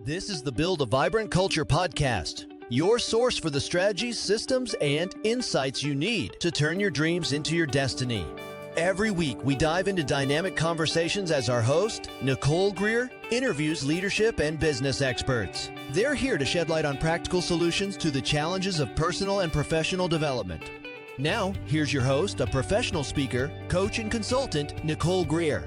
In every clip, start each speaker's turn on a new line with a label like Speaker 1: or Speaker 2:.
Speaker 1: This is the Build a Vibrant Culture podcast, your source for the strategies, systems, and insights you need to turn your dreams into your destiny. Every week, we dive into dynamic conversations as our host, Nicole Greer, interviews leadership and business experts. They're here to shed light on practical solutions to the challenges of personal and professional development. Now, here's your host, a professional speaker, coach, and consultant, Nicole Greer.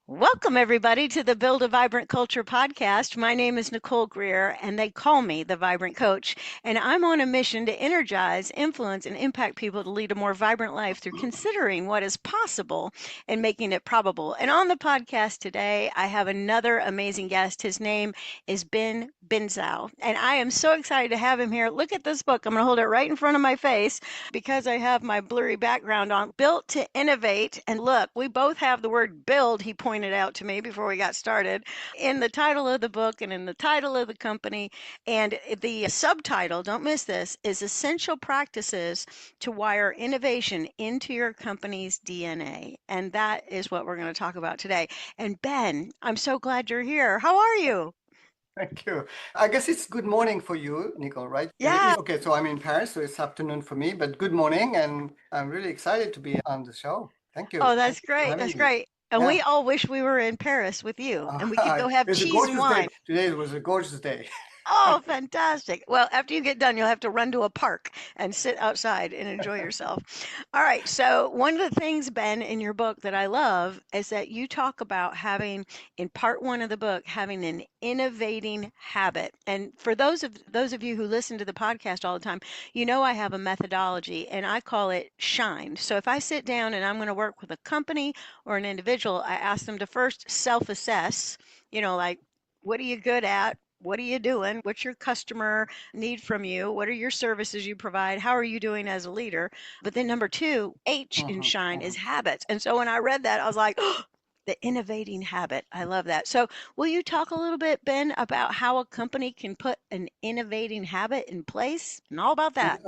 Speaker 2: Welcome, everybody, to the Build a Vibrant Culture podcast. My name is Nicole Greer, and they call me the Vibrant Coach. And I'm on a mission to energize, influence, and impact people to lead a more vibrant life through considering what is possible and making it probable. And on the podcast today, I have another amazing guest. His name is Ben Bensaou, and I am so excited to have him here. Look at this book. I'm going to hold it right in front of my face because I have my blurry background on. Built to Innovate. And look, we both have the word build, he pointed out to me before we got started, in the title of the book and in the title of the company. And the subtitle, don't miss this, is Essential Practices to Wire Innovation into Your Company's DNA. And that is what we're going to talk about today. And Ben, I'm so glad you're here. How are you?
Speaker 3: Thank you. I guess it's good morning for you, Nicole, right?
Speaker 2: Yeah.
Speaker 3: Okay, so I'm in Paris, so it's afternoon for me, but good morning, and I'm really excited to be on the show. Thank you.
Speaker 2: Oh, that's
Speaker 3: Thank you for
Speaker 2: great.
Speaker 3: having
Speaker 2: That's
Speaker 3: me.
Speaker 2: great. And
Speaker 3: Yeah.
Speaker 2: we all wish we were in Paris with you and we could go have
Speaker 3: It's a
Speaker 2: cheese
Speaker 3: gorgeous
Speaker 2: and wine.
Speaker 3: day. Today was a gorgeous day.
Speaker 2: Oh, fantastic. Well, after you get done, you'll have to run to a park and sit outside and enjoy yourself. All right. So, one of the things, Ben, in your book that I love is that you talk about having, in part one of the book, having an innovating habit. And for those of you who listen to the podcast all the time, you know I have a methodology and I call it SHINE. So, if I sit down and I'm going to work with a company or an individual, I ask them to first self-assess, like, what are you good at? What are you doing? What's your customer need from you? What are your services you provide? How are you doing as a leader? But then number two, H in SHINE is habits. And so when I read that, I was like, oh, the innovating habit. I love that. So will you talk a little bit, Ben, about how a company can put an innovating habit in place and all about that?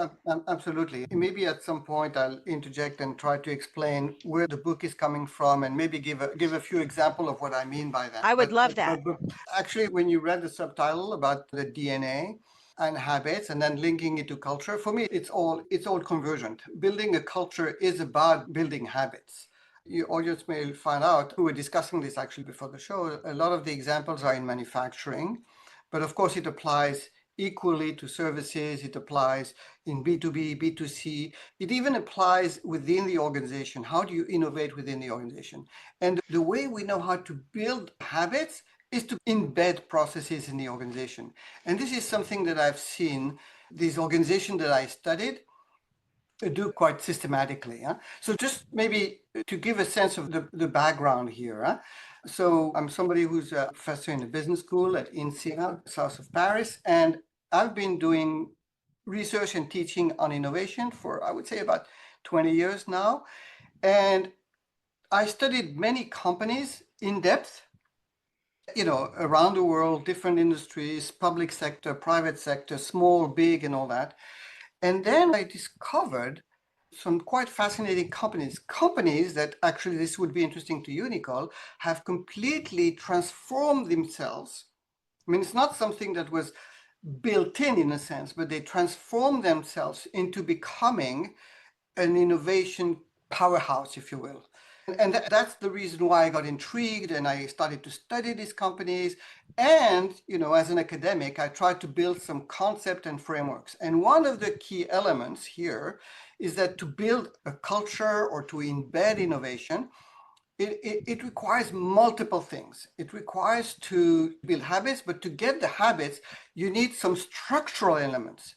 Speaker 3: Absolutely. Maybe at some point I'll interject and try to explain where the book is coming from and maybe give a few examples of what I mean by that.
Speaker 2: I would love that.
Speaker 3: But actually, when you read the subtitle about the DNA and habits and then linking it to culture, for me, it's all convergent. Building a culture is about building habits. Your audience may find out, we were discussing this actually before the show, a lot of the examples are in manufacturing, but of course it applies equally to services, it applies in B2B, B2C, it even applies within the organization. How do you innovate within the organization? And the way we know how to build habits is to embed processes in the organization. And this is something that I've seen these organizations that I studied do quite systematically. So just maybe to give a sense of the background here. So I'm somebody who's a professor in the business school at INSEAD, south of Paris, and I've been doing research and teaching on innovation for, I would say, about 20 years now. And I studied many companies in depth, around the world, different industries, public sector, private sector, small, big, and all that. And then I discovered some quite fascinating companies that actually, this would be interesting to you, Nicole, have completely transformed themselves. I mean, it's not something that was built in a sense, but they transformed themselves into becoming an innovation powerhouse, if you will. And that's the reason why I got intrigued and I started to study these companies. And, as an academic, I tried to build some concept and frameworks. And one of the key elements here is that to build a culture or to embed innovation, it requires multiple things. It requires to build habits, but to get the habits, you need some structural elements.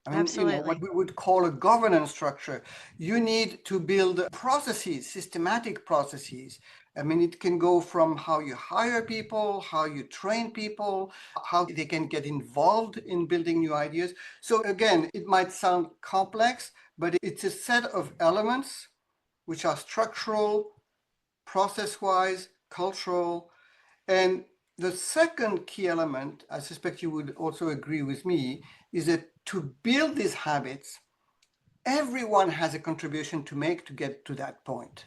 Speaker 3: I mean,
Speaker 2: Absolutely.
Speaker 3: what we would call a governance structure. You need to build processes, systematic processes. I mean, it can go from how you hire people, how you train people, how they can get involved in building new ideas. So again, it might sound complex, but it's a set of elements which are structural, process-wise, cultural. And the second key element, I suspect you would also agree with me, is that to build these habits, everyone has a contribution to make to get to that point.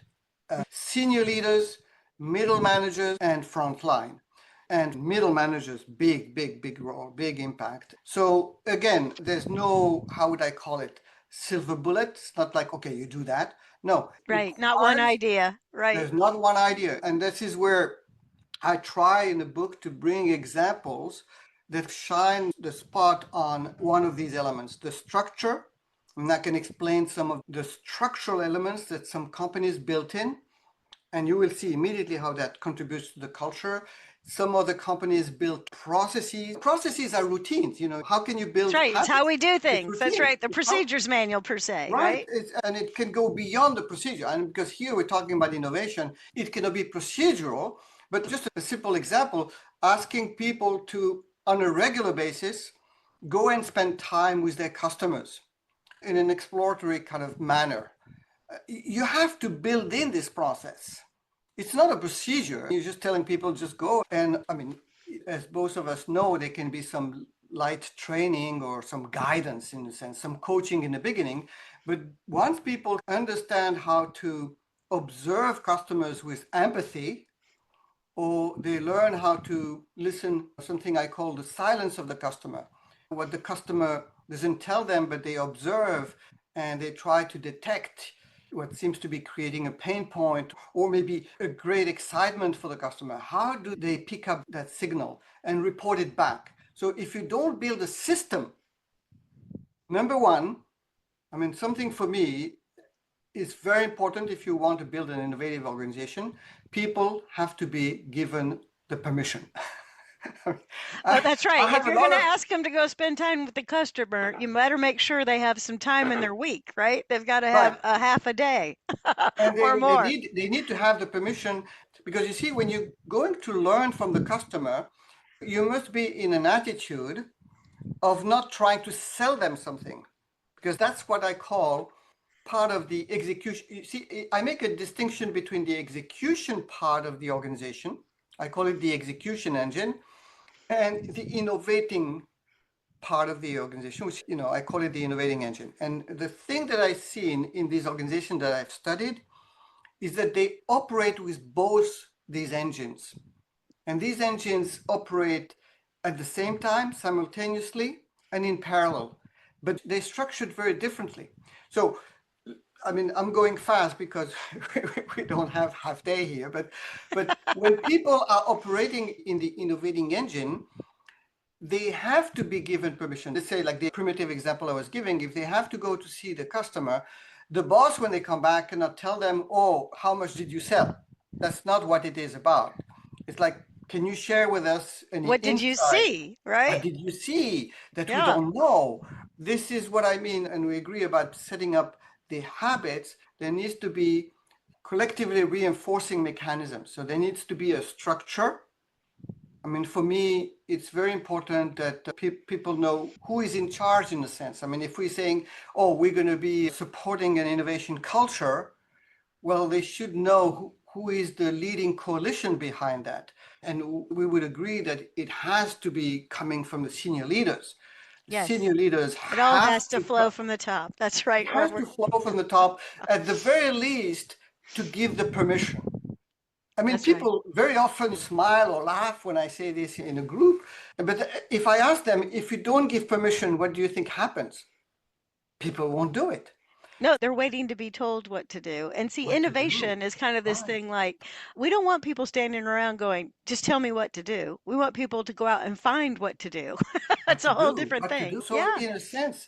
Speaker 3: Senior leaders, middle managers, and frontline. And middle managers, big role, big impact. So again, there's no, how would I call it, silver bullet. It's not like, okay, you do that. No, it
Speaker 2: Right. Not one
Speaker 3: requires,
Speaker 2: idea. Right.
Speaker 3: there's not one idea. And this is where I try in the book to bring examples that shine the spot on one of these elements, the structure. And I can explain some of the structural elements that some companies built in, and you will see immediately how that contributes to the culture. Some other companies build processes. Processes are routines. How can you build
Speaker 2: That's right. It's how
Speaker 3: habits?
Speaker 2: we do
Speaker 3: It's
Speaker 2: things. That's
Speaker 3: routine.
Speaker 2: right. The procedures manual per se,
Speaker 3: Right.
Speaker 2: right?
Speaker 3: And it can go beyond the procedure. And because here we're talking about innovation, it cannot be procedural, but just a simple example, asking people to, on a regular basis, go and spend time with their customers in an exploratory kind of manner. You have to build in this process. It's not a procedure. You're just telling people just go. And I mean, as both of us know, there can be some light training or some guidance in a sense, some coaching in the beginning. But once people understand how to observe customers with empathy, or they learn how to listen, something I call the silence of the customer, what the customer doesn't tell them, but they observe and they try to detect what seems to be creating a pain point or maybe a great excitement for the customer. How do they pick up that signal and report it back? So if you don't build a system, number one, I mean, something for me is very important if you want to build an innovative organization. People have to be given the permission.
Speaker 2: Oh, that's
Speaker 3: I
Speaker 2: right. If
Speaker 3: have a
Speaker 2: you're going
Speaker 3: lot
Speaker 2: to
Speaker 3: of
Speaker 2: ask them to go spend time with the customer, you better make sure they have some time in their week, right? They've got to
Speaker 3: right,
Speaker 2: have a half a day
Speaker 3: and
Speaker 2: or more.
Speaker 3: they need to have the permission, because you see, when you're going to learn from the customer, you must be in an attitude of not trying to sell them something, because that's what I call part of the execution. You see, I make a distinction between the execution part of the organization, I call it the execution engine, and the innovating part of the organization, which I call it the innovating engine. And the thing that I've seen in these organizations that I've studied is that they operate with both these engines. And these engines operate at the same time, simultaneously, and in parallel, but they're structured very differently. So, I mean, I'm going fast because we don't have half day here, but when people are operating in the innovating engine, they have to be given permission. Let's say, like the primitive example I was giving, if they have to go to see the customer, the boss, when they come back, cannot tell them, oh, how much did you sell? That's not what it is about. It's like, can you share with us any
Speaker 2: What did you
Speaker 3: insight?
Speaker 2: see,
Speaker 3: What
Speaker 2: right?
Speaker 3: did you see that we
Speaker 2: Yeah.
Speaker 3: don't know? This is what I mean. And we agree about setting up the habits. There needs to be collectively reinforcing mechanisms. So there needs to be a structure. I mean, for me, it's very important that people know who is in charge in a sense. I mean, if we're saying, oh, we're going to be supporting an innovation culture, well, they should know who is the leading coalition behind that. And we would agree that it has to be coming from the senior leaders. The
Speaker 2: Yes.
Speaker 3: senior leaders
Speaker 2: It all
Speaker 3: have
Speaker 2: has to
Speaker 3: to,
Speaker 2: flow from the top. That's
Speaker 3: it
Speaker 2: right,
Speaker 3: has to
Speaker 2: Robert.
Speaker 3: flow from the top, at the very least, to give the permission. I mean,
Speaker 2: That's right.
Speaker 3: people very often smile or laugh when I say this in a group. But if I ask them, if you don't give permission, what do you think happens? People won't do it.
Speaker 2: No, they're waiting to be told what to do. And see,
Speaker 3: What to do?
Speaker 2: innovation is kind of this
Speaker 3: Right.
Speaker 2: thing like, we don't want people standing around going, just tell me what to do. We want people to go out and find what to do.
Speaker 3: What
Speaker 2: That's
Speaker 3: to
Speaker 2: a whole
Speaker 3: do?
Speaker 2: different
Speaker 3: What to
Speaker 2: thing.
Speaker 3: do? So,
Speaker 2: Yeah.
Speaker 3: in a sense,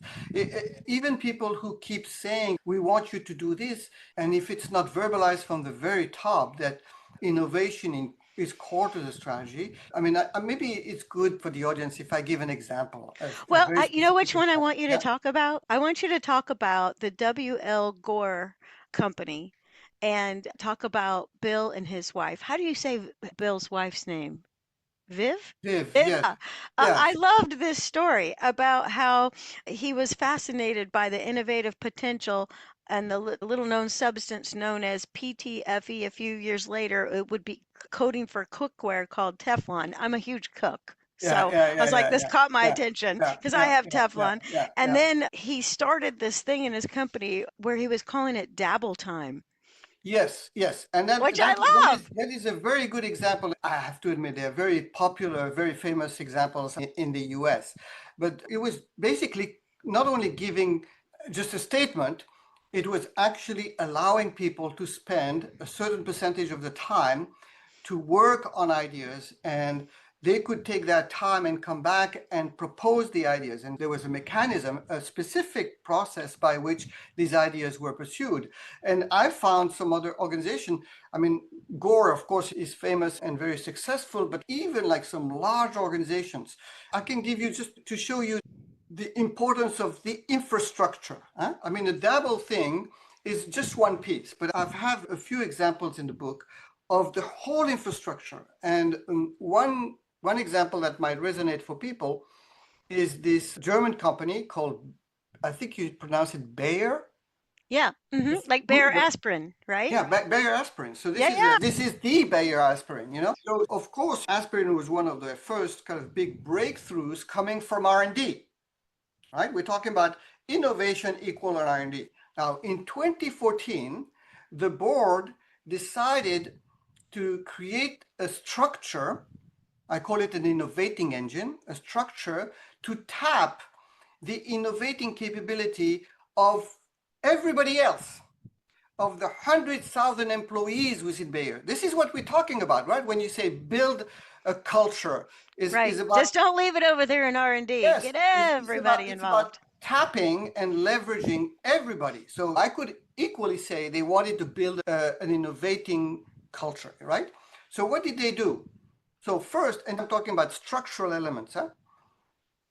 Speaker 3: even people who keep saying, we want you to do this, and if it's not verbalized from the very top that innovation is core to the strategy, I mean, maybe it's good for the audience if I give an example, a
Speaker 2: Well,
Speaker 3: very
Speaker 2: you know
Speaker 3: specific
Speaker 2: which one I
Speaker 3: example.
Speaker 2: want you to
Speaker 3: Yeah.
Speaker 2: talk about? I want you to talk about the WL Gore company and talk about Bill and his wife. How do you say Bill's wife's name? Viv?
Speaker 3: Viv, yes.
Speaker 2: Yeah. I
Speaker 3: Yes.
Speaker 2: loved this story about how he was fascinated by the innovative potential and the little known substance known as PTFE. A few years later, it would be coding for cookware called Teflon. I'm a huge cook.
Speaker 3: Yeah,
Speaker 2: So
Speaker 3: yeah,
Speaker 2: I
Speaker 3: yeah,
Speaker 2: was like,
Speaker 3: yeah,
Speaker 2: this
Speaker 3: yeah,
Speaker 2: caught my
Speaker 3: yeah,
Speaker 2: attention
Speaker 3: yeah,
Speaker 2: because I
Speaker 3: yeah,
Speaker 2: have
Speaker 3: yeah, yeah,
Speaker 2: Teflon.
Speaker 3: yeah,
Speaker 2: And
Speaker 3: yeah.
Speaker 2: then he started this thing in his company where he was calling it Dabble Time.
Speaker 3: Yes. And that,
Speaker 2: which I
Speaker 3: that, that
Speaker 2: love.
Speaker 3: that is a very good example. I have to admit, they're very popular, very famous examples in the US. But it was basically not only giving just a statement, it was actually allowing people to spend a certain percentage of the time to work on ideas, and they could take that time and come back and propose the ideas. And there was a mechanism, a specific process by which these ideas were pursued. And I found some other organization, I mean, Gore, of course, is famous and very successful, but even like some large organizations, I can give you just to show you the importance of the infrastructure. I mean, the Dabble thing is just one piece, but I've had a few examples in the book of the whole infrastructure. And one example that might resonate for people is this German company called, I think you pronounce it Bayer.
Speaker 2: Yeah, like Bayer aspirin, right?
Speaker 3: Yeah, Bayer aspirin. So
Speaker 2: Yeah,
Speaker 3: this is the Bayer aspirin, you know. So of course, aspirin was one of the first kind of big breakthroughs coming from R&D, right? We're talking about innovation equal R&D. Now, in 2014, the board decided to create a structure, I call it an innovating engine, a structure to tap the innovating capability of everybody else, of the 100,000 employees within Bayer. This is what we're talking about, right? When you say build a culture, is about,
Speaker 2: just don't leave it over there in R&D.
Speaker 3: yes,
Speaker 2: Get
Speaker 3: it's
Speaker 2: everybody
Speaker 3: about
Speaker 2: involved.
Speaker 3: tapping and leveraging everybody. So I could equally say they wanted to build an innovating culture, right? So what did they do? So first, and I'm talking about structural elements.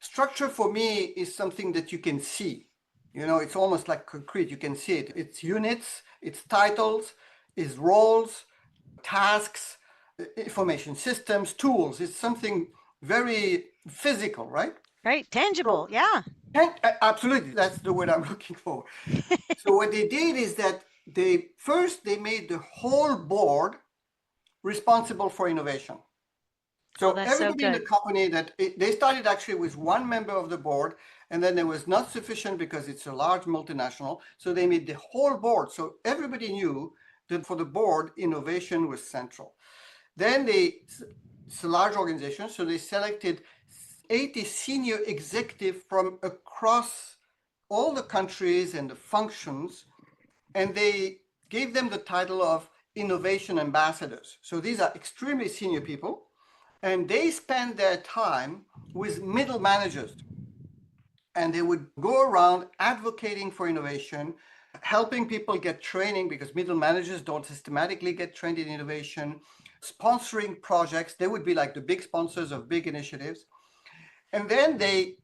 Speaker 3: Structure for me is something that you can see. You know, it's almost like concrete. You can see it. It's units, it's titles, it's roles, tasks, information systems, tools. It's something very physical, right?
Speaker 2: Right, tangible,
Speaker 3: So,
Speaker 2: yeah.
Speaker 3: absolutely, that's the word I'm looking for. So what they did is that they made the whole board responsible for innovation. So
Speaker 2: that's so
Speaker 3: everybody in the
Speaker 2: good.
Speaker 3: company they started actually with one member of the board, and then there was not sufficient because it's a large multinational. So they made the whole board. So everybody knew that for the board, innovation was central. Then it's a large organization, so they selected 80 senior executives from across all the countries and the functions, and they gave them the title of innovation ambassadors. So these are extremely senior people, and they spend their time with middle managers, and they would go around advocating for innovation, helping people get training because middle managers don't systematically get trained in innovation, sponsoring projects. They would be like the big sponsors of big initiatives. And then they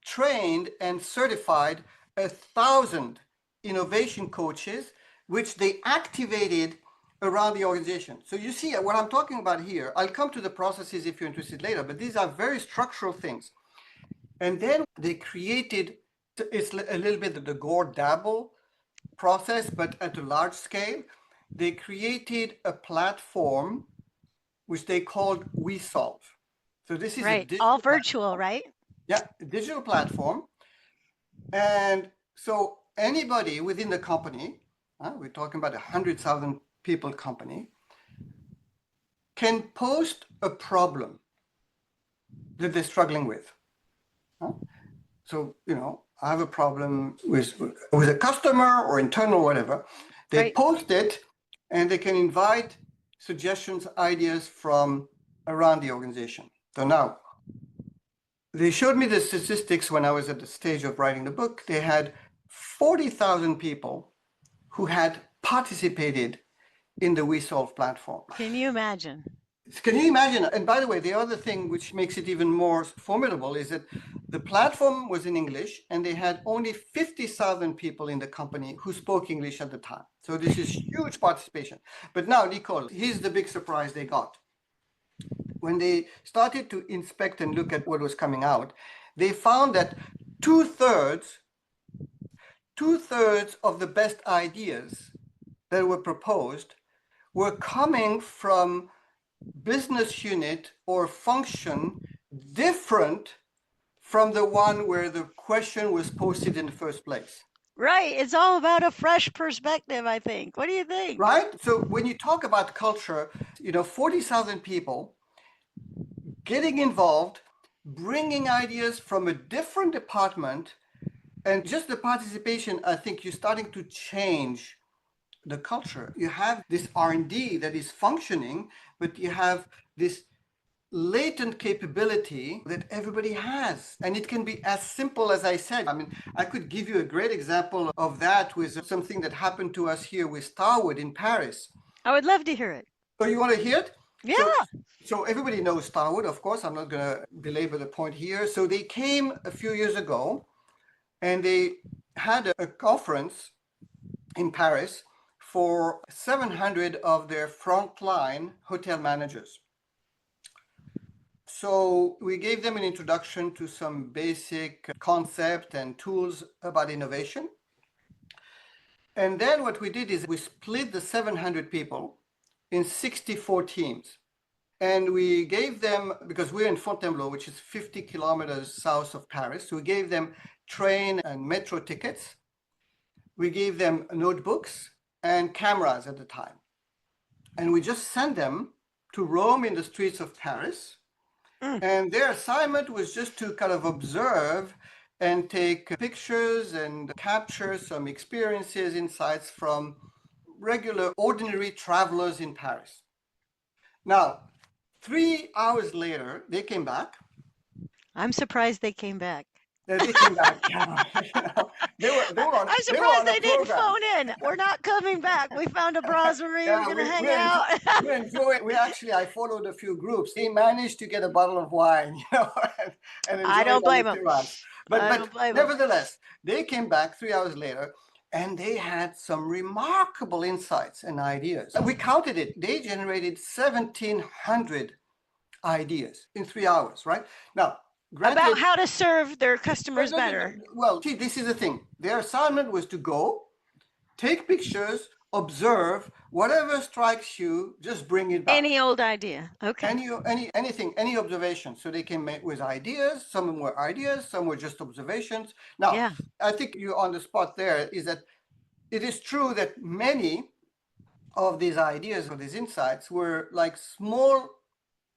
Speaker 3: trained and certified 1,000 innovation coaches, which they activated around the organization. So you see what I'm talking about here. I'll come to the processes if you're interested later, but these are very structural things. And then they created, it's a little bit of the Gore Dabble process, but at a large scale. They created a platform which they called WeSolve. So this is a
Speaker 2: Right,
Speaker 3: digital
Speaker 2: all virtual,
Speaker 3: platform.
Speaker 2: right?
Speaker 3: Yeah, a digital platform. And so anybody within the company, we're talking about 100,000 people company, can post a problem that they're struggling with. So, you know, I have a problem with a customer or internal, whatever. They
Speaker 2: Right.
Speaker 3: post it, and they can invite suggestions, ideas from around the organization. So now, they showed me the statistics when I was at the stage of writing the book. They had 40,000 people who had participated in the WeSolve platform.
Speaker 2: Can you imagine?
Speaker 3: Can you imagine? And by the way, the other thing which makes it even more formidable is that the platform was in English, and they had only 50,000 people in the company who spoke English at the time. So this is huge participation. But now, Nicole, here's the big surprise they got. When they started to inspect and look at what was coming out, they found that two-thirds of the best ideas that were proposed were coming from business unit or function different from the one where the question was posted in the first place.
Speaker 2: Right. It's all about a fresh perspective, I think. What do you think?
Speaker 3: Right? So when you talk about culture, 40,000 people getting involved, bringing ideas from a different department, and just the participation, I think you're starting to change the culture. You have this R&D that is functioning, but you have this latent capability that everybody has. And it can be as simple as I said. I mean, I could give you a great example of that with something that happened to us here with Starwood in Paris.
Speaker 2: I would love to hear it.
Speaker 3: So you want to hear it?
Speaker 2: Yeah.
Speaker 3: So everybody knows Starwood, of course. I'm not going to belabor the point here. So they came a few years ago and they had a conference in Paris for 700 of their frontline hotel managers. So we gave them an introduction to some basic concept and tools about innovation. And then what we did is we split the 700 people in 64 teams. And we gave them, because we're in Fontainebleau, which is 50 kilometers south of Paris, so we gave them train and metro tickets. We gave them notebooks and cameras at the time. And we just sent them to roam in the streets of Paris. And their assignment was just to kind of observe and take pictures and capture some experiences, insights from regular, ordinary travelers in Paris. Now, 3 hours later, they came back.
Speaker 2: I'm surprised they came back.
Speaker 3: They came back. They were on.
Speaker 2: I'm surprised they didn't phone in. We're not coming back. We found a brasserie. We're going to hang out.
Speaker 3: I followed a few groups. They managed to get a bottle of wine, and enjoy
Speaker 2: I don't blame them.
Speaker 3: But nevertheless, they came back 3 hours later, and they had some remarkable insights and ideas. We counted it. They generated 1,700 ideas in 3 hours, right? Now, granted,
Speaker 2: about how to serve their customers better.
Speaker 3: Well, see, this is the thing. Their assignment was to go, take pictures, observe, whatever strikes you, just bring it back.
Speaker 2: Any old idea. Okay.
Speaker 3: Anything, any observation. So they came with ideas. Some were ideas, some were just observations. Now, yeah. I think you're on the spot there, is that it is true that many of these ideas or these insights were like small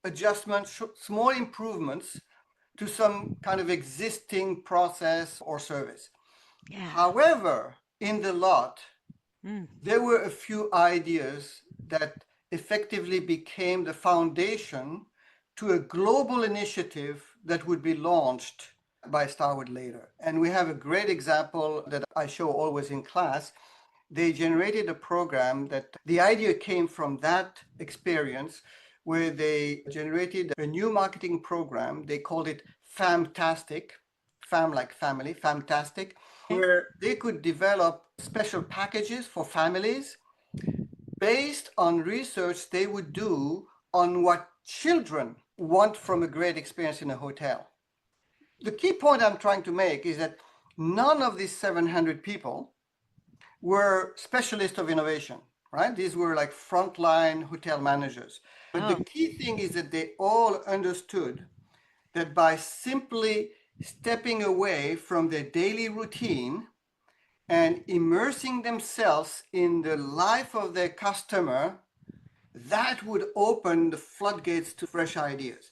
Speaker 3: adjustments, small improvements to some kind of existing process or service. Yeah. However, in the lot, there were a few ideas that effectively became the foundation to a global initiative that would be launched by Starwood later. And we have a great example that I show always in class. They generated a program that the idea came from that experience, where they generated a new marketing program. They called it Famtastic, fam like family, Famtastic, where they could develop special packages for families based on research they would do on what children want from a great experience in a hotel. The key point I'm trying to make is that none of these 700 people were specialists of innovation, right? These were like frontline hotel managers. But the key thing is that they all understood that by simply stepping away from their daily routine and immersing themselves in the life of their customer, that would open the floodgates to fresh ideas.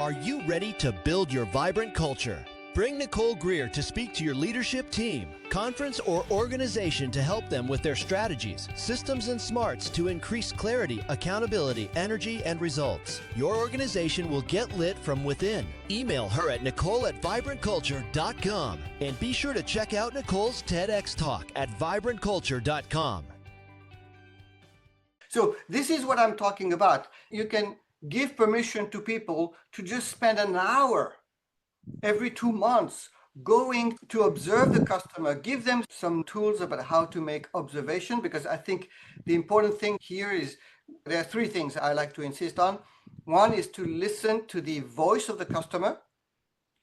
Speaker 1: Are you ready to build your vibrant culture? Bring Nicole Greer to speak to your leadership team, conference, or organization to help them with their strategies, systems, and smarts to increase clarity, accountability, energy, and results. Your organization will get lit from within. Email her at nicole@vibrantculture.com and be sure to check out Nicole's TEDx talk at vibrantculture.com.
Speaker 3: So this is what I'm talking about. You can give permission to people to just spend an hour every 2 months going to observe the customer, give them some tools about how to make observation, because I think the important thing here is there are 3 things I like to insist on. One is to listen to the voice of the customer.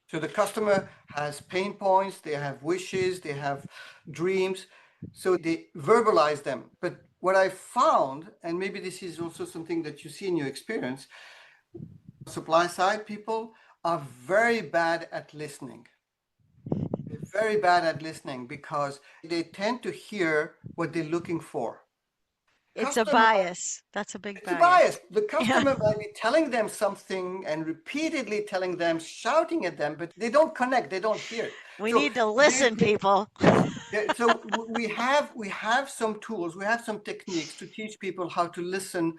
Speaker 3: So the customer has pain points, they have wishes, they have dreams, so they verbalize them. But what I found, and maybe this is also something that you see in your experience, supply side people are very bad at listening. They're very bad at listening because they tend to hear what they're looking for.
Speaker 2: It's a
Speaker 3: Customer,
Speaker 2: bias. That's a big
Speaker 3: it's a
Speaker 2: bias.
Speaker 3: bias. The
Speaker 2: Yeah.
Speaker 3: customer might be telling them something and repeatedly telling them, shouting at them, but they don't connect. They don't hear it.
Speaker 2: We
Speaker 3: So
Speaker 2: need to listen, people.
Speaker 3: so we have some tools, we have some techniques to teach people how to listen.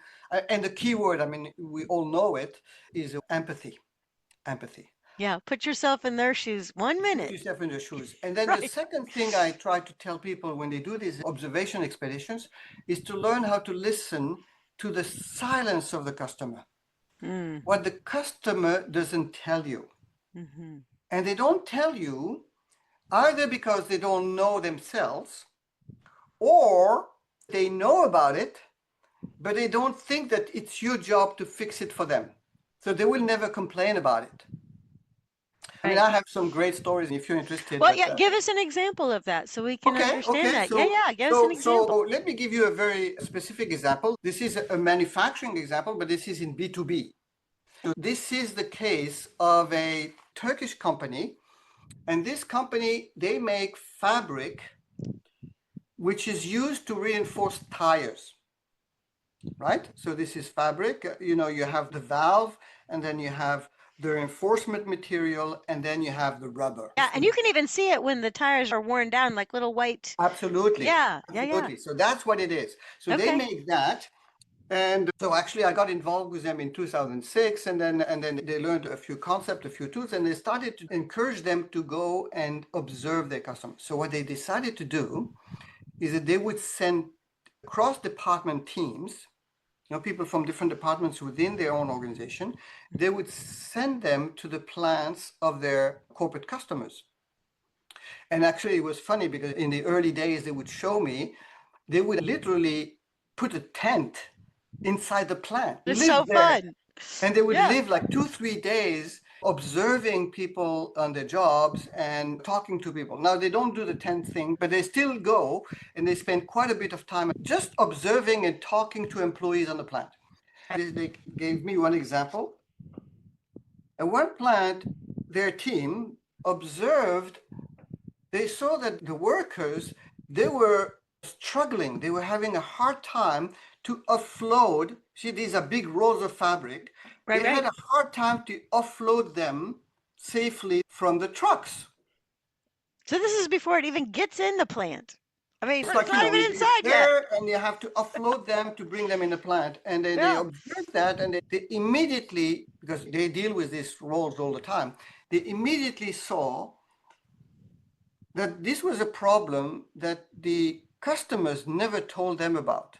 Speaker 3: And the key word, I mean, we all know it, is empathy. Empathy.
Speaker 2: Yeah, put yourself in their shoes 1
Speaker 3: Put
Speaker 2: minute.
Speaker 3: yourself in their shoes. And then the
Speaker 2: Right.
Speaker 3: second thing I try to tell people when they do these observation expeditions is to learn how to listen to the silence of the customer. What the customer doesn't tell you.
Speaker 2: Mm-hmm.
Speaker 3: And they don't tell you either because they don't know themselves, or they know about it, but they don't think that it's your job to fix it for them. So they will never complain about it. I mean,
Speaker 2: Right.
Speaker 3: I have some great stories if you're interested.
Speaker 2: Well,
Speaker 3: But,
Speaker 2: yeah, give us an example of that so we can understand that. Yeah, give us an example.
Speaker 3: So let me give you a very specific example. This is a manufacturing example, but this is in B2B. So this is the case of a Turkish company, and this company, they make fabric which is used to reinforce tires, right? So this is fabric, you know, you have the valve, and then you have the reinforcement material, and then you have the rubber.
Speaker 2: Yeah, and you can even see it when the tires are worn down, like little white.
Speaker 3: Absolutely.
Speaker 2: Yeah.
Speaker 3: Absolutely. So that's what it is. So they
Speaker 2: Okay.
Speaker 3: make that. And so actually I got involved with them in 2006, and then they learned a few concepts, a few tools, and they started to encourage them to go and observe their customers. So what they decided to do is that they would send cross-department teams, you know, people from different departments within their own organization. They would send them to the plants of their corporate customers. And actually, it was funny because in the early days, they would show me, they would literally put a tent inside the plant,
Speaker 2: It's
Speaker 3: live
Speaker 2: so
Speaker 3: there,
Speaker 2: fun.
Speaker 3: and they would
Speaker 2: Yeah.
Speaker 3: live like 2-3 days observing people on their jobs and talking to people. Now, they don't do the tent thing, but they still go and they spend quite a bit of time just observing and talking to employees on the plant. They gave me one example. At one plant, their team observed, they saw that the workers, they were struggling. They were having a hard time to offload. See, these are big rolls of fabric.
Speaker 2: Right,
Speaker 3: They had
Speaker 2: right.
Speaker 3: a hard time to offload them safely from the trucks.
Speaker 2: So this is before it even gets in the plant. I mean,
Speaker 3: It's
Speaker 2: it's
Speaker 3: like, you
Speaker 2: not
Speaker 3: know,
Speaker 2: even
Speaker 3: it's
Speaker 2: inside yet.
Speaker 3: there and you have to offload them to bring them in the plant. And they
Speaker 2: Yeah.
Speaker 3: observed that, and they immediately, because they deal with these rolls all the time, they immediately saw that this was a problem that the customers never told them about.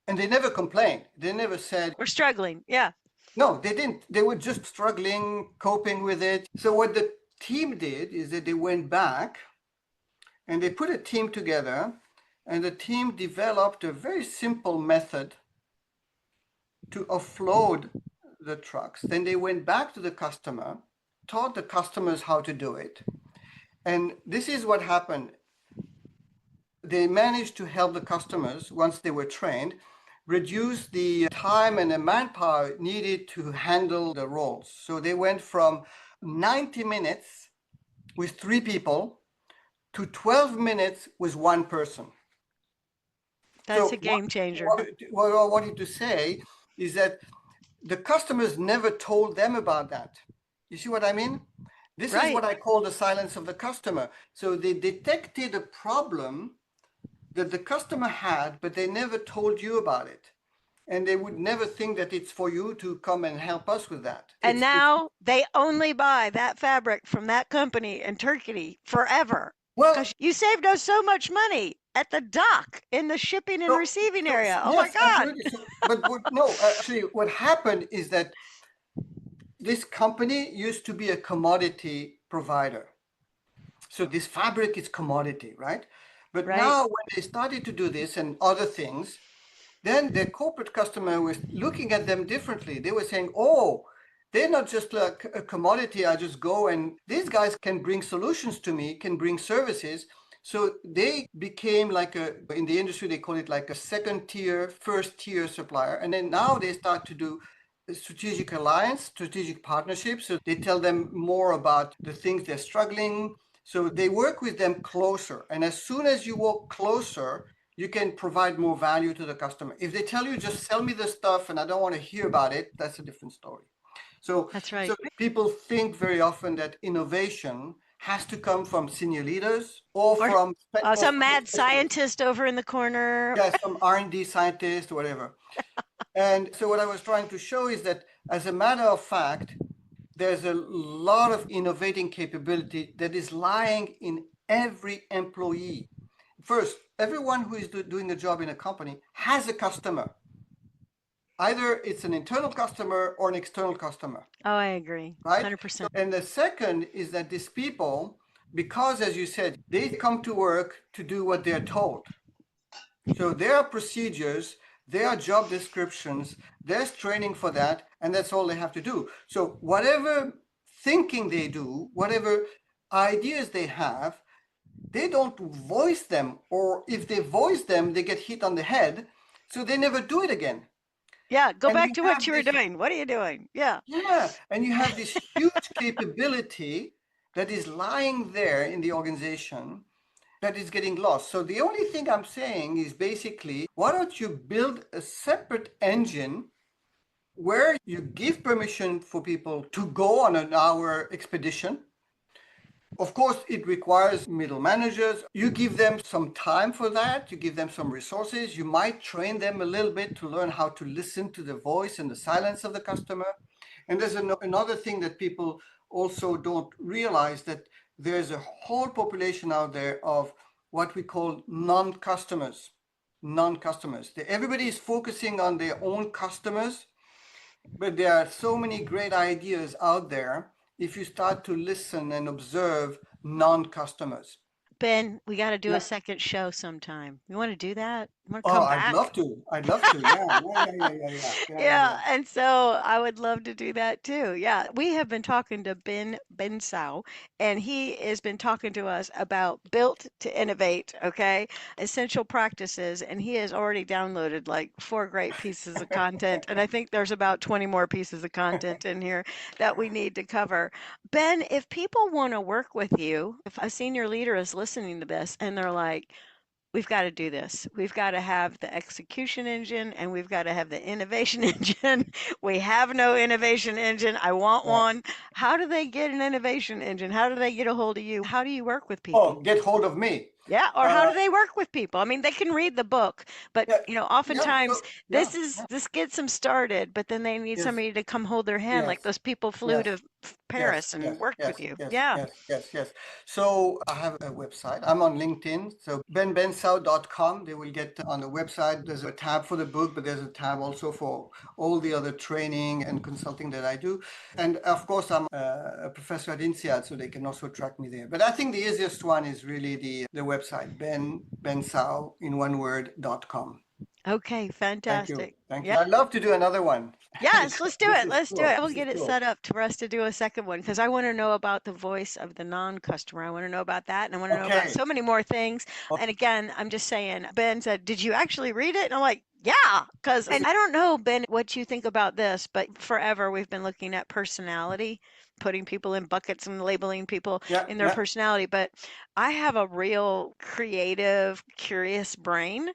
Speaker 3: And they never complained. They never said,
Speaker 2: We're struggling. Yeah.
Speaker 3: no, they didn't. They were just struggling, coping with it. So what the team did is that they went back and they put a team together, and the team developed a very simple method to offload the trucks. Then they went back to the customer, taught the customers how to do it. And this is what happened. They managed to help the customers, once they were trained, reduce the time and the manpower needed to handle the rolls. So they went from 90 minutes with 3 people to 12 minutes with 1 person.
Speaker 2: That's
Speaker 3: So
Speaker 2: a game changer.
Speaker 3: what I wanted to say is that the customers never told them about that. You see what I mean? This is
Speaker 2: Right.
Speaker 3: what I call the silence of the customer. So they detected a problem that the customer had, but they never told you about it. And they would never think that it's for you to come and help us with that.
Speaker 2: And now they only buy that fabric from that company in Turkey forever.
Speaker 3: Well,
Speaker 2: Because you saved us so much money at the dock in the shipping and receiving area. Oh my
Speaker 3: yes,
Speaker 2: God.
Speaker 3: absolutely. So, but no, actually, what happened is that this company used to be a commodity provider. So this fabric is commodity, right? But
Speaker 2: Right.
Speaker 3: now when they started to do this and other things, then their corporate customer was looking at them differently. They were saying, oh, they're not just like a commodity. I just go and these guys can bring solutions to me, can bring services. So they became like in the industry, they call it like a second tier, first tier supplier. And then now they start to do strategic alliance, strategic partnerships. So they tell them more about the things they're struggling. So they work with them closer. And as soon as you walk closer, you can provide more value to the customer. If they tell you, just sell me the stuff and I don't want to hear about it, that's a different story. So,
Speaker 2: That's right.
Speaker 3: so people think very often that innovation has to come from senior leaders or from
Speaker 2: some mad scientist over in the corner.
Speaker 3: yeah, some R&D scientist or whatever. And so what I was trying to show is that as a matter of fact, there's a lot of innovating capability that is lying in every employee. First, everyone who is doing a job in a company has a customer. Either it's an internal customer or an external customer.
Speaker 2: Oh, I agree.
Speaker 3: Right?
Speaker 2: 100%.
Speaker 3: And the second is that these people, because as you said, they come to work to do what they're told. So there are procedures, there are job descriptions, there's training for that, and that's all they have to do. So whatever thinking they do, whatever ideas they have, they don't voice them, or if they voice them, they get hit on the head, so they never do it again.
Speaker 2: Yeah, go
Speaker 3: And
Speaker 2: back
Speaker 3: you
Speaker 2: to what you were
Speaker 3: have this-
Speaker 2: doing. What are you doing? Yeah.
Speaker 3: Yeah, and you have this huge capability that is lying there in the organization that is getting lost. So the only thing I'm saying is basically, why don't you build a separate engine where you give permission for people to go on an hour expedition. Of course, it requires middle managers. You give them some time for that. You give them some resources. You might train them a little bit to learn how to listen to the voice and the silence of the customer. And there's another thing that people also don't realize, that there's a whole population out there of what we call non-customers. Non-customers. Everybody is focusing on their own customers, but there are so many great ideas out there if you start to listen and observe non-customers.
Speaker 2: Ben, we got to do
Speaker 3: Yeah.
Speaker 2: a second show sometime. You want to do that? You want to
Speaker 3: Oh,
Speaker 2: come
Speaker 3: I'd
Speaker 2: back?
Speaker 3: love to. I'd love to. Yeah.
Speaker 2: Yeah, and so I would love to do that too. Yeah, we have been talking to Ben Bensaou, and he has been talking to us about Built to Innovate, okay? Essential practices, and he has already downloaded like 4 great pieces of content, and I think there's about 20 more pieces of content in here that we need to cover. Ben, if people want to work with you, if a senior leader is listening to this and they're like, we've got to do this. We've got to have the execution engine and we've got to have the innovation engine. We have no innovation engine. I want one. How do they get an innovation engine? How do they get a hold of you? How do you work with people?
Speaker 3: Oh, get hold of me.
Speaker 2: Yeah, or how do they work with people? I mean, they can read the book, but oftentimes this gets them started, but then they need somebody to come hold their hand, like those people flew to Paris and worked with you.
Speaker 3: Yes. So I have a website. I'm on LinkedIn. So benbensaou.com. They will get on the website. There's a tab for the book, but there's a tab also for all the other training and consulting that I do. And of course, I'm a professor at INSEAD, so they can also track me there. But I think the easiest one is really the website, benbensaou in one word.com.
Speaker 2: Okay, fantastic.
Speaker 3: Thank you. I'd love to do another one.
Speaker 2: Yes, let's do it. Let's do it. We'll get it set up for us to do a second one because I want to know about the voice of the non-customer. I want to know about that, and I want to know about so many more things. And again, I'm just saying, Ben said, "Did you actually read it?" And I'm like, yeah, because I don't know, Ben, what you think about this, but forever we've been looking at personality, putting people in buckets and labeling people in their personality. But I have a real creative, curious brain.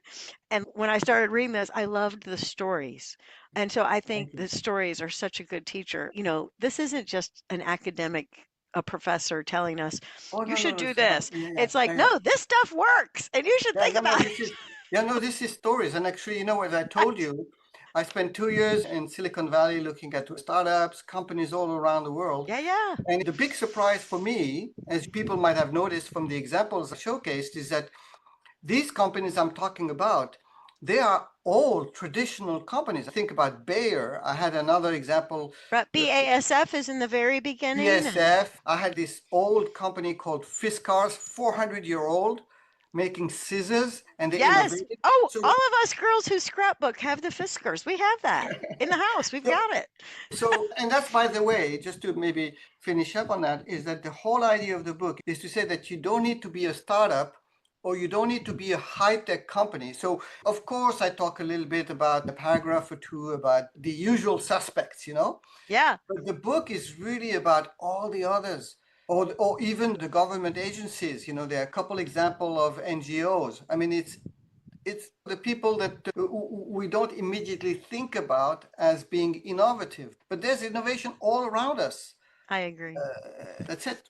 Speaker 2: And when I started reading this, I loved the stories. And so I think the stories are such a good teacher. This isn't just an academic, a professor telling us, you should do this. It's like, no, this stuff works and you should think about it.
Speaker 3: This is stories. And actually, as I told you, I spent 2 years in Silicon Valley looking at startups, companies all around the world.
Speaker 2: Yeah.
Speaker 3: And the big surprise for me, as people might have noticed from the examples I showcased, is that these companies I'm talking about, they are all traditional companies. I think about Bayer. I had another example.
Speaker 2: Right. BASF is in the very beginning.
Speaker 3: BASF. I had this old company called Fiskars, 400-year-old, making scissors, and they innovated.
Speaker 2: All of us girls who scrapbook have the Fiskars. We have that in the house. We've got it.
Speaker 3: And that's, by the way, just to maybe finish up on that, is that the whole idea of the book is to say that you don't need to be a startup or you don't need to be a high-tech company. So, of course, I talk a little bit about a paragraph or two about the usual suspects,
Speaker 2: Yeah.
Speaker 3: But the book is really about all the others. or even the government agencies. There are a couple example of NGOs. I mean, it's the people that we don't immediately think about as being innovative, but there's innovation all around us.
Speaker 2: I agree.
Speaker 3: That's it.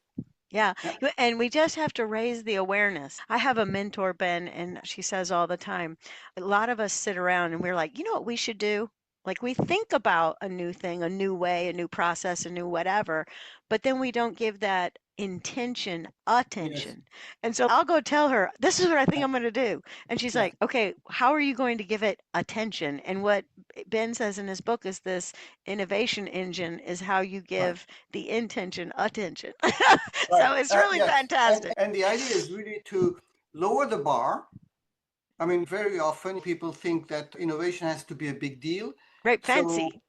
Speaker 2: Yeah.
Speaker 3: Yeah.
Speaker 2: And we just have to raise the awareness. I have a mentor, Ben, and she says all the time, a lot of us sit around and we're like, you know what we should do? Like we think about a new thing, a new way, a new process, a new whatever, but then we don't give that intention
Speaker 3: Yes.
Speaker 2: attention. And so I'll go tell her, this is what I think
Speaker 3: Yeah.
Speaker 2: I'm going to do. And she's
Speaker 3: Yeah.
Speaker 2: like, okay, how are you going to give it attention? And what Ben says in his book is this innovation engine is how you
Speaker 3: Right.
Speaker 2: give the intention attention.
Speaker 3: Right.
Speaker 2: So it's really
Speaker 3: Yes.
Speaker 2: fantastic.
Speaker 3: And the idea is really to lower the bar. I mean, very often people think that innovation has to be a big deal.
Speaker 2: Right,
Speaker 3: So,
Speaker 2: fancy.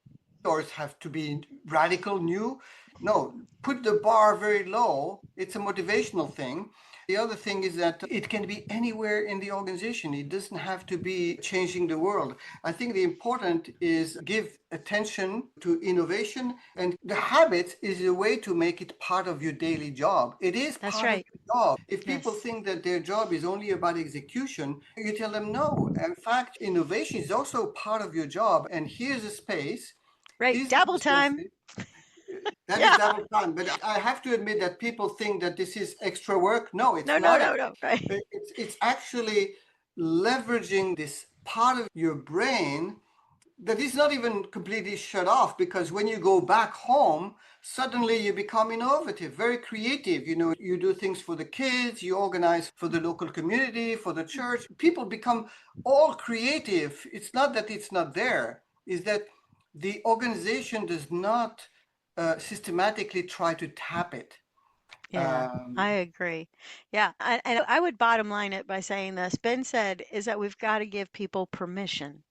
Speaker 3: or it have to be radical, new. No, put the bar very low. It's a motivational thing. The other thing is that it can be anywhere in the organization. It doesn't have to be changing the world. I think the important is give attention to innovation, and the habits is a way to make it part of your daily job. It is
Speaker 2: That's
Speaker 3: part of
Speaker 2: right.
Speaker 3: your job. If people
Speaker 2: Yes.
Speaker 3: think that their job is only about execution, you tell them no. In fact, innovation is also part of your job. And here's a space.
Speaker 2: Right.
Speaker 3: These are
Speaker 2: Double time.
Speaker 3: resources. That is
Speaker 2: Yeah.
Speaker 3: double time. But I have to admit that people think that this is extra work. No, it's
Speaker 2: No, no,
Speaker 3: not.
Speaker 2: no, no. Right.
Speaker 3: It's actually leveraging this part of your brain that is not even completely shut off, because when you go back home, suddenly you become innovative, very creative. You do things for the kids, you organize for the local community, for the church. People become all creative. It's not that it's not there, is that the organization does not systematically try to tap it.
Speaker 2: Yeah, I
Speaker 3: Um,
Speaker 2: agree. Yeah. And I would bottom line it by saying this. Ben said is that we've got to give people permission.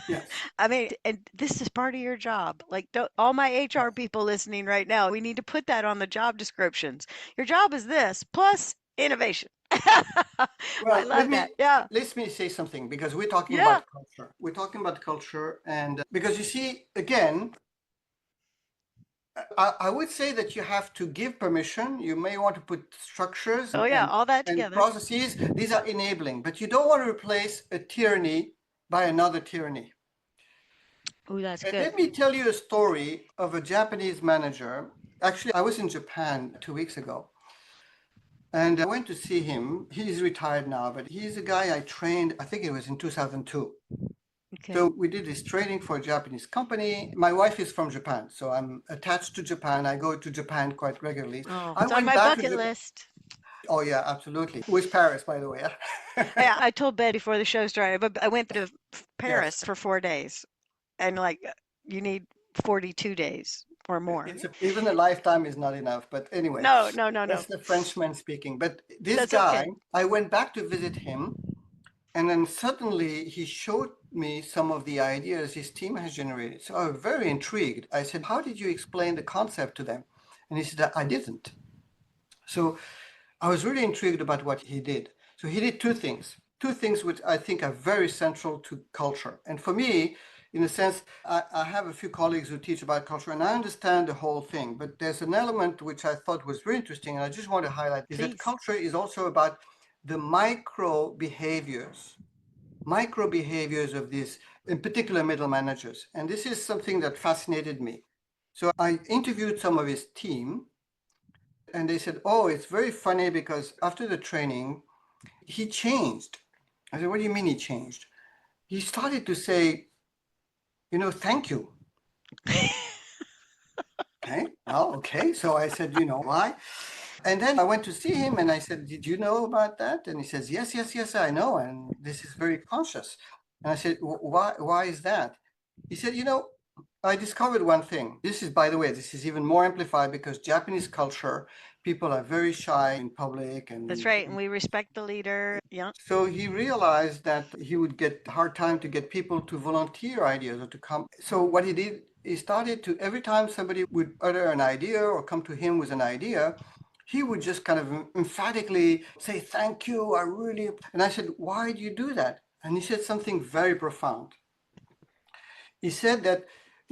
Speaker 3: yes,
Speaker 2: I mean, and this is part of your job. Like, don't, all my HR
Speaker 3: yes.
Speaker 2: people listening right now, we need to put that on the job descriptions. Your job is this plus innovation. I
Speaker 3: Well,
Speaker 2: love that. Yeah.
Speaker 3: let me say something, because we're talking
Speaker 2: Yeah.
Speaker 3: about culture. We're talking about culture, and because you see, again, I would say that you have to give permission. You may want to put structures
Speaker 2: Oh, yeah. All that
Speaker 3: and
Speaker 2: together.
Speaker 3: processes. These are enabling, but you don't want to replace a tyranny by another tyranny.
Speaker 2: Oh, that's
Speaker 3: And
Speaker 2: good.
Speaker 3: let me tell you a story of a Japanese manager. Actually, I was in Japan 2 weeks ago, and I went to see him. He's retired now, but he's a guy I trained, I think it was in 2002.
Speaker 2: Okay.
Speaker 3: So we did this training for a Japanese company. My wife is from Japan, so I'm attached to Japan. I go to Japan quite regularly.
Speaker 2: Oh,
Speaker 3: I
Speaker 2: it's on
Speaker 3: went
Speaker 2: my
Speaker 3: back to
Speaker 2: bucket
Speaker 3: Japan.
Speaker 2: list.
Speaker 3: Oh yeah, absolutely. With Paris, by the way.
Speaker 2: Yeah, I told Ben before the show started, but I went to
Speaker 3: Yes,
Speaker 2: Paris for 4 days, and like you need 42 days or more.
Speaker 3: even a lifetime is not enough. But anyway,
Speaker 2: No, no, no, no.
Speaker 3: that's the Frenchman speaking. But this
Speaker 2: That's
Speaker 3: guy,
Speaker 2: okay.
Speaker 3: I went back to visit him, and then suddenly he showed me some of the ideas his team has generated. So I was very intrigued. I said, "How did you explain the concept to them?" And he said, "I didn't." So I was really intrigued about what he did. So he did two things which I think are very central to culture. And for me, in a sense, I have a few colleagues who teach about culture, and I understand the whole thing. But there's an element which I thought was very interesting, and I just want to highlight, is that
Speaker 2: Please.
Speaker 3: culture is also about the micro behaviors of these, in particular, middle managers. And this is something that fascinated me. So I interviewed some of his team, and they said, "Oh, it's very funny because after the training, he changed." I said, "What do you mean he changed?" He started to say, "Thank you." Okay, well, okay. So I said, why? And then I went to see him and I said, "Did you know about that?" And he says, "Yes, yes, yes, I know. And this is very conscious." And I said, Why is that?" He said, "I discovered one thing. This is, by the way, this is even more amplified because Japanese culture, people are very shy in public.
Speaker 2: That's
Speaker 3: And
Speaker 2: right. And we respect the leader. Yeah.
Speaker 3: so he realized that he would get a hard time to get people to volunteer ideas or to come. So what he did, he started to, every time somebody would utter an idea or come to him with an idea, he would just kind of emphatically say, "Thank you, I really." And I said, "Why do you do that?" And he said something very profound. He said that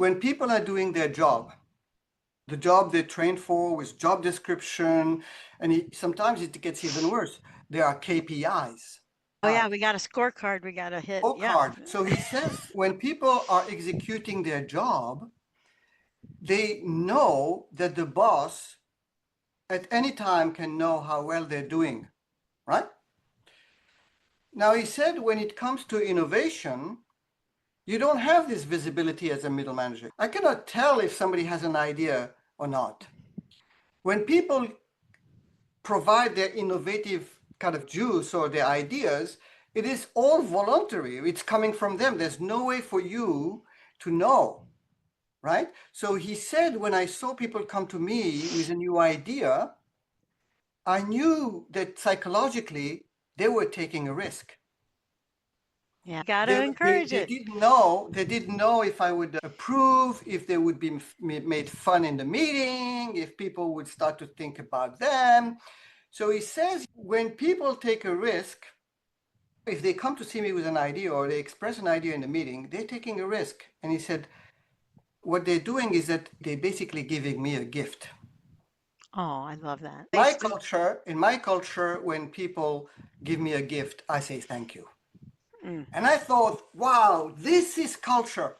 Speaker 3: when people are doing their job, the job they trained for with job description, and sometimes it gets even worse. There are KPIs.
Speaker 2: Oh yeah, we got a scorecard we got to hit. Yeah.
Speaker 3: Scorecard. So he says when people are executing their job, they know that the boss at any time can know how well they're doing, right? Now, he said when it comes to innovation, you don't have this visibility as a middle manager. I cannot tell if somebody has an idea or not. When people provide their innovative kind of juice or their ideas, it is all voluntary. It's coming from them. There's no way for you to know, right? So he said, when I saw people come to me with a new idea, I knew that psychologically they were taking a risk.
Speaker 2: Yeah, got to encourage
Speaker 3: they
Speaker 2: it.
Speaker 3: They didn't know if I would approve, if they would be made fun in the meeting, if people would start to think about them. So he says, when people take a risk, if they come to see me with an idea or they express an idea in the meeting, they're taking a risk. And he said, what they're doing is that they're basically giving me a gift.
Speaker 2: Oh, I love that.
Speaker 3: In my culture, when people give me a gift, I say thank you. And I thought, wow, this is culture.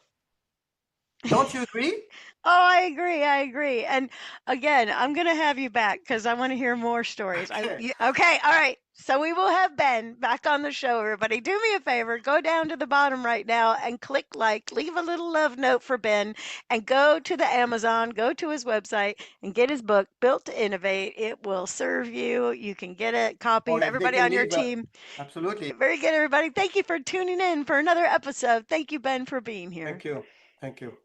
Speaker 3: Don't you agree?
Speaker 2: Oh, I agree. And again, I'm going to have you back because I want to hear more stories.
Speaker 3: Okay.
Speaker 2: Okay, all right. So we will have Ben back on the show, everybody. Do me a favor, go down to the bottom right now and click like, leave a little love note for Ben, and go to the Amazon, go to his website and get his book, Built to Innovate. It will serve you. You can get a copy.
Speaker 3: Or if they
Speaker 2: Everybody
Speaker 3: can
Speaker 2: on your
Speaker 3: leave
Speaker 2: team.
Speaker 3: Absolutely.
Speaker 2: Very good, everybody. Thank you for tuning in for another episode. Thank you, Ben, for being here.
Speaker 3: Thank you. Thank you.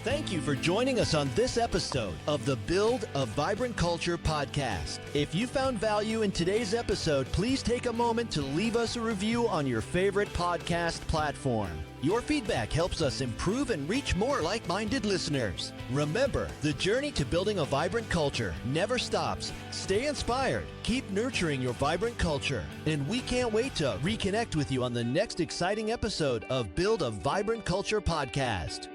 Speaker 1: Thank you for joining us on this episode of the Build a Vibrant Culture podcast. If you found value in today's episode, please take a moment to leave us a review on your favorite podcast platform. Your feedback helps us improve and reach more like-minded listeners. Remember, the journey to building a vibrant culture never stops. Stay inspired, keep nurturing your vibrant culture, and we can't wait to reconnect with you on the next exciting episode of Build a Vibrant Culture podcast.